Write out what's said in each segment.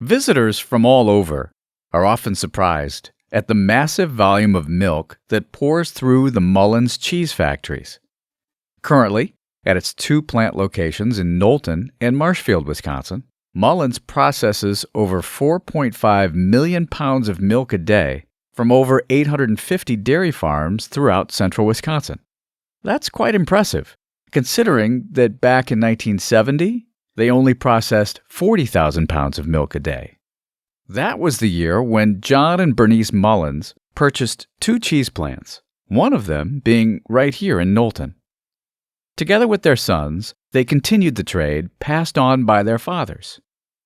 Visitors from all over are often surprised at the massive volume of milk that pours through the Mullins cheese factories. Currently, at its two plant locations in Knowlton and Marshfield, Wisconsin, Mullins processes over 4.5 million pounds of milk a day from over 850 dairy farms throughout central Wisconsin. That's quite impressive, considering that back in 1970, they only processed 40,000 pounds of milk a day. That was the year when John and Bernice Mullins purchased two cheese plants, one of them being right here in Knowlton. Together with their sons, they continued the trade passed on by their fathers.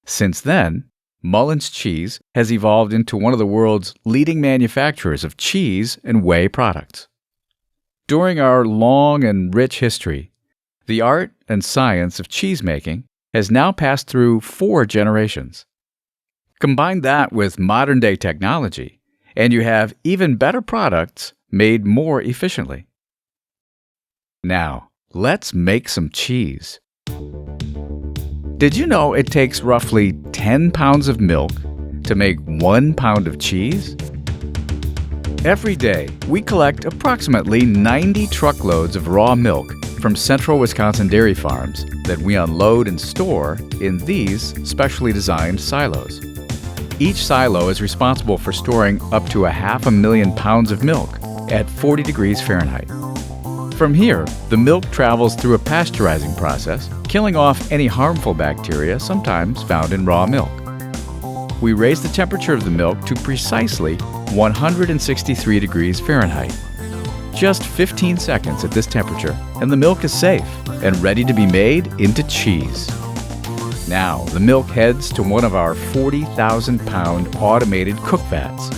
Since then, Mullins Cheese has evolved into one of the world's leading manufacturers of cheese and whey products. During our long and rich history, the art and science of cheesemaking has now passed through 4 generations. Combine that with modern-day technology, and you have even better products made more efficiently. Now, let's make some cheese. Did you know it takes roughly 10 pounds of milk to make 1 pound of cheese? Every day, we collect approximately 90 truckloads of raw milk from central Wisconsin dairy farms that we unload and store in these specially designed silos. Each silo is responsible for storing up to 500,000 pounds of milk at 40 degrees Fahrenheit. From here, the milk travels through a pasteurizing process, killing off any harmful bacteria sometimes found in raw milk. We raise the temperature of the milk to precisely 163 degrees Fahrenheit. Just 15 seconds at this temperature, and the milk is safe and ready to be made into cheese. Now, the milk heads to one of our 40,000-pound automated cook vats.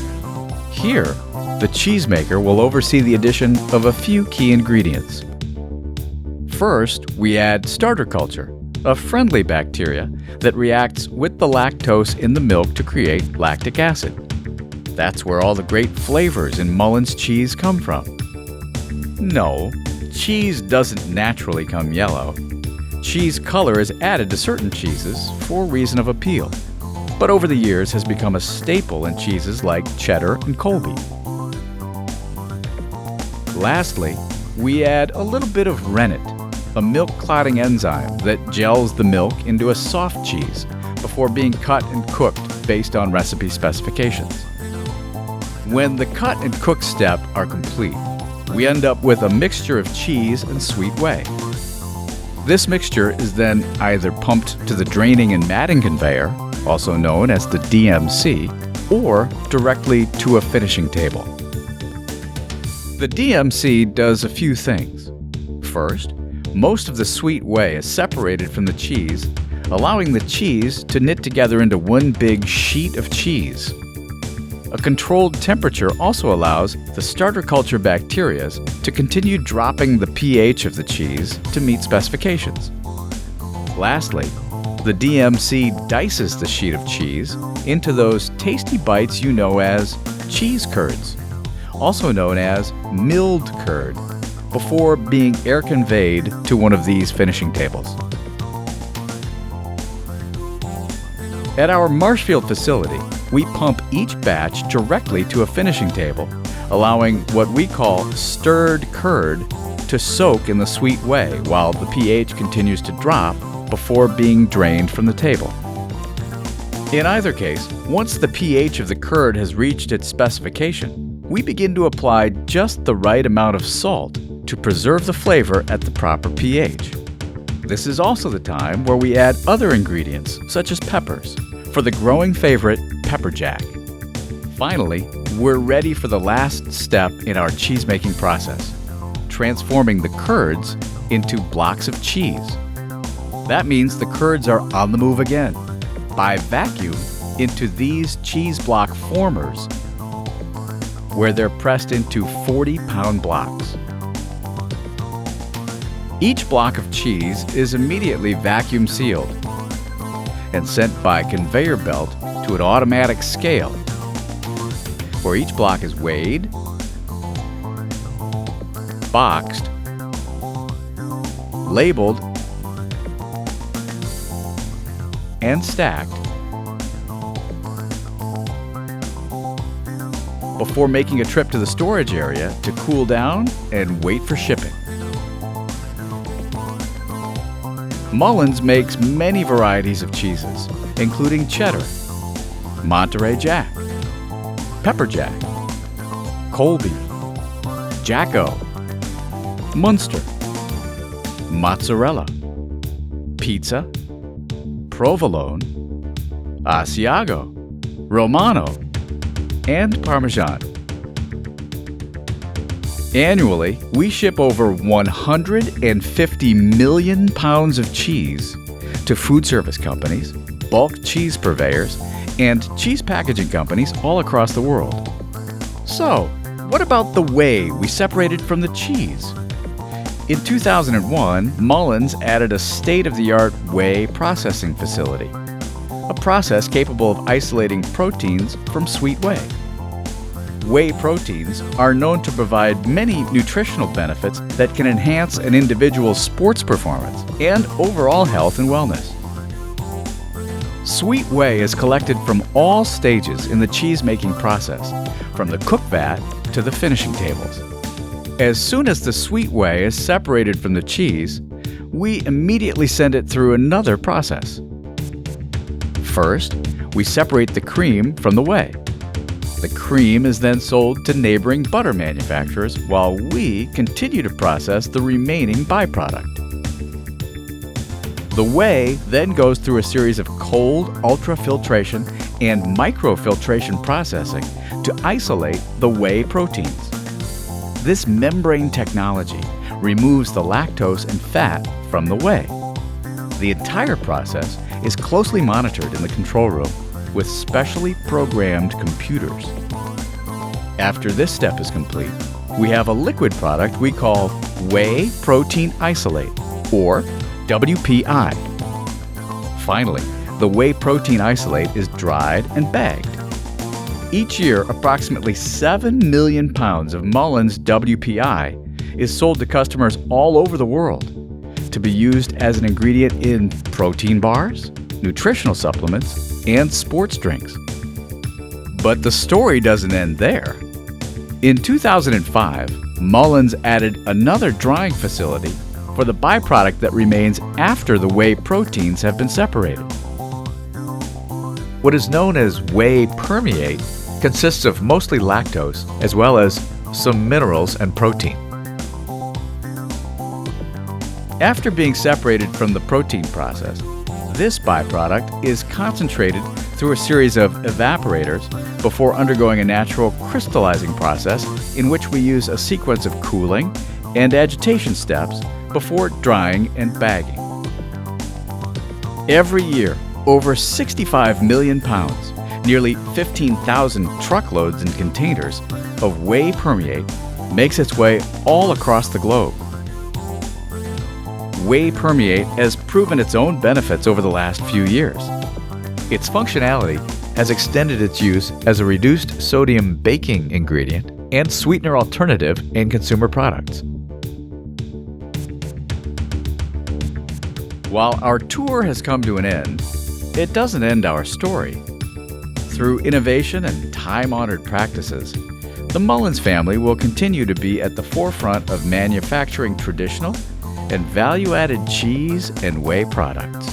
Here, the cheesemaker will oversee the addition of a few key ingredients. First, we add starter culture, a friendly bacteria that reacts with the lactose in the milk to create lactic acid. That's where all the great flavors in Mullins cheese come from. No, cheese doesn't naturally come yellow. Cheese color is added to certain cheeses for reason of appeal, but over the years has become a staple in cheeses like cheddar and Colby. Lastly, we add a little bit of rennet, a milk clotting enzyme that gels the milk into a soft cheese before being cut and cooked based on recipe specifications. When the cut and cook step are complete, we end up with a mixture of cheese and sweet whey. This mixture is then either pumped to the draining and matting conveyor, also known as the DMC, or directly to a finishing table. The DMC does a few things. First, most of the sweet whey is separated from the cheese, allowing the cheese to knit together into one big sheet of cheese. A controlled temperature also allows the starter culture bacteria to continue dropping the pH of the cheese to meet specifications. Lastly, the DMC dices the sheet of cheese into those tasty bites you know as cheese curds, also known as milled curd, before being air conveyed to one of these finishing tables. At our Marshfield facility, we pump each batch directly to a finishing table, allowing what we call stirred curd to soak in the sweet whey while the pH continues to drop before being drained from the table. In either case, once the pH of the curd has reached its specification, we begin to apply just the right amount of salt to preserve the flavor at the proper pH. This is also the time where we add other ingredients, such as peppers, for the growing favorite pepper jack. Finally, we're ready for the last step in our cheese-making process, transforming the curds into blocks of cheese. That means the curds are on the move again, by vacuum into these cheese block formers, where they're pressed into 40-pound blocks. Each block of cheese is immediately vacuum sealed and sent by conveyor belt to an automatic scale, where each block is weighed, boxed, labeled, and stacked before making a trip to the storage area to cool down and wait for shipping. Mullins makes many varieties of cheeses, including cheddar, Monterey Jack, Pepper Jack, Colby, Jacko, Munster, mozzarella, pizza, provolone, Asiago, Romano, and Parmesan. Annually, we ship over 150 million pounds of cheese to food service companies, bulk cheese purveyors, and cheese packaging companies all across the world. So, what about the whey we separated from the cheese? In 2001, Mullins added a state-of-the-art whey processing facility, a process capable of isolating proteins from sweet whey. Whey proteins are known to provide many nutritional benefits that can enhance an individual's sports performance and overall health and wellness. Sweet whey is collected from all stages in the cheese-making process, from the cook vat to the finishing tables. As soon as the sweet whey is separated from the cheese, we immediately send it through another process. First, we separate the cream from the whey. The cream is then sold to neighboring butter manufacturers while we continue to process the remaining byproduct. The whey then goes through a series of cold ultrafiltration and microfiltration processing to isolate the whey proteins. This membrane technology removes the lactose and fat from the whey. The entire process is closely monitored in the control room with specially programmed computers. After this step is complete, we have a liquid product we call Whey Protein Isolate, or WPI. Finally, the whey protein isolate is dried and bagged. Each year, approximately 7 million pounds of Mullins WPI is sold to customers all over the world to be used as an ingredient in protein bars, nutritional supplements, and sports drinks. But the story doesn't end there. In 2005, Mullins added another drying facility for the byproduct that remains after the whey proteins have been separated. What is known as whey permeate consists of mostly lactose as well as some minerals and protein. After being separated from the protein process, this byproduct is concentrated through a series of evaporators before undergoing a natural crystallizing process in which we use a sequence of cooling and agitation steps before drying and bagging. Every year, over 65 million pounds, nearly 15,000 truckloads and containers of whey permeate makes its way all across the globe. Whey permeate has proven its own benefits over the last few years. Its functionality has extended its use as a reduced sodium baking ingredient and sweetener alternative in consumer products. While our tour has come to an end, it doesn't end our story. Through innovation and time-honored practices, the Mullins family will continue to be at the forefront of manufacturing traditional and value-added cheese and whey products.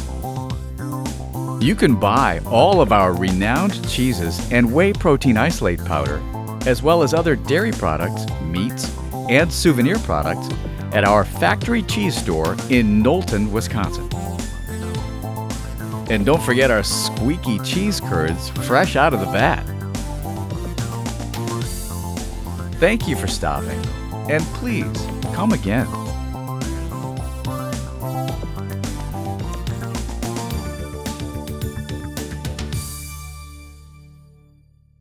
You can buy all of our renowned cheeses and whey protein isolate powder, as well as other dairy products, meats, and souvenir products at our factory cheese store in Knowlton, Wisconsin. And don't forget our squeaky cheese curds fresh out of the vat. Thank you for stopping, and please come again.